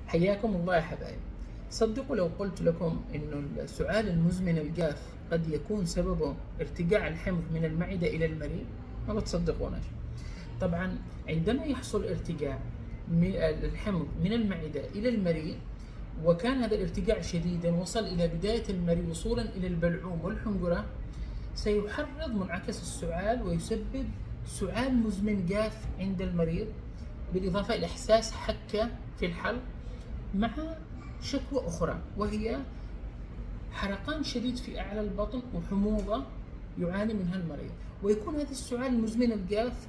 حياكم الله يا حبايب. صدقوا لو قلت لكم إنه السعال المزمن الجاف قد يكون سببه ارتجاع الحمض من المعدة إلى المريء، ما بتصدقوناش. طبعا عندما يحصل ارتجاع من الحمض من المعدة إلى المريء، وكان هذا الارتجاع شديدا وصل إلى بداية المريء وصولا إلى البلعوم والحنجرة، سيحرض منعكس السعال ويسبب سعال مزمن جاف عند المريض، بالإضافة إلى إحساس حكة في الحلق مع شكوى أخرى، وهي حرقان شديد في أعلى البطن وحموضة يعاني منها المريض. ويكون هذا السعال المزمن الجاف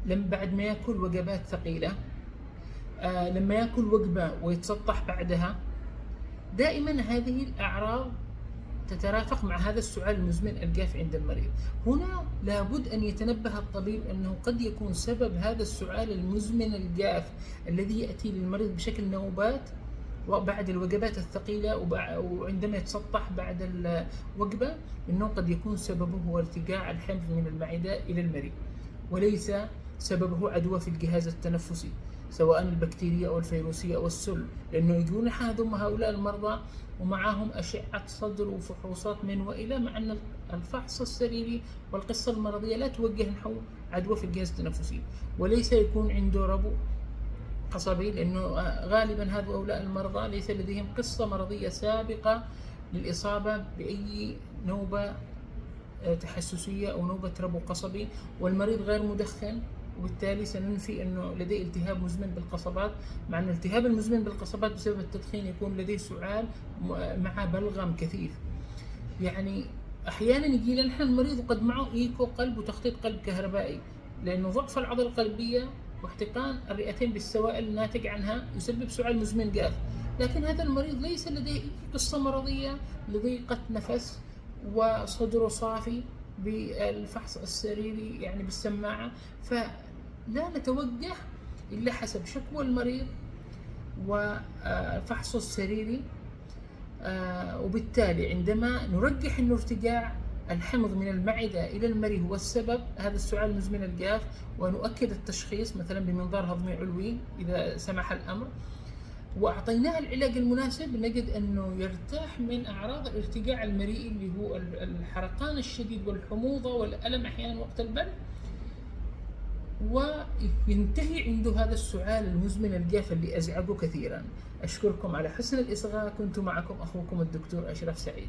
بعد ما يأكل وجبات ثقيلة، لما يأكل وجبة ويتسطح بعدها. دائما هذه الأعراض تترافق مع هذا السعال المزمن الجاف عند المريض. هنا لابد أن يتنبه الطبيب أنه قد يكون سبب هذا السعال المزمن الجاف الذي يأتي للمريض بشكل نوبات وبعد الوجبات الثقيلة وعندما يتسطح بعد الوجبة، أنه قد يكون سببه هو ارتجاع الحمض من المعدة إلى المريء، وليس سببه عدوى في الجهاز التنفسي سواء البكتيريا أو الفيروسية أو السل، لأنه يجون هؤلاء المرضى ومعهم أشعة صدر وفحوصات من وإلى، مع أن الفحص السريري والقصة المرضية لا توجه نحو عدوى في الجهاز التنفسي، وليس يكون عنده ربو قصبي، لأنه غالبا هؤلاء المرضى ليس لديهم قصة مرضية سابقة للإصابة بأي نوبة تحسسية أو نوبة ربو قصبي، والمريض غير مدخن، وبالتالي سننفي أنه لديه التهاب مزمن بالقصبات، مع أن الالتهاب المزمن بالقصبات بسبب التدخين يكون لديه سعال مع بلغم كثيف. يعني أحيانا يجي لنا المريض وقد معه إيكو قلب وتخطيط قلب كهربائي، لأنه ضعف العضلة القلبية واحتقان الرئتين بالسوائل الناتج عنها يسبب سعال مزمن جاف. لكن هذا المريض ليس لديه قصة مرضية لضيقة نفس وصدره صافي بالفحص السريري يعني بالسماعة، فلا نتوجه إلا حسب شكوى المريض وفحصه السريري. وبالتالي عندما نرجح أن ارتجاع الحمض من المعدة إلى المريء هو السبب هذا السعال المزمن الجاف، ونؤكد التشخيص مثلا بمنظار هضمي علوي إذا سمح الأمر، وأعطيناه العلاج المناسب، نجد أنه يرتاح من أعراض الارتجاع المريئي اللي هو الحرقان الشديد والحموضة والألم أحيانا وقت البلع، وينتهي عنده هذا السعال المزمن الجاف اللي أزعجه كثيرا. أشكركم على حسن الإصغاء، كنت معكم أخوكم الدكتور أشرف سعيد.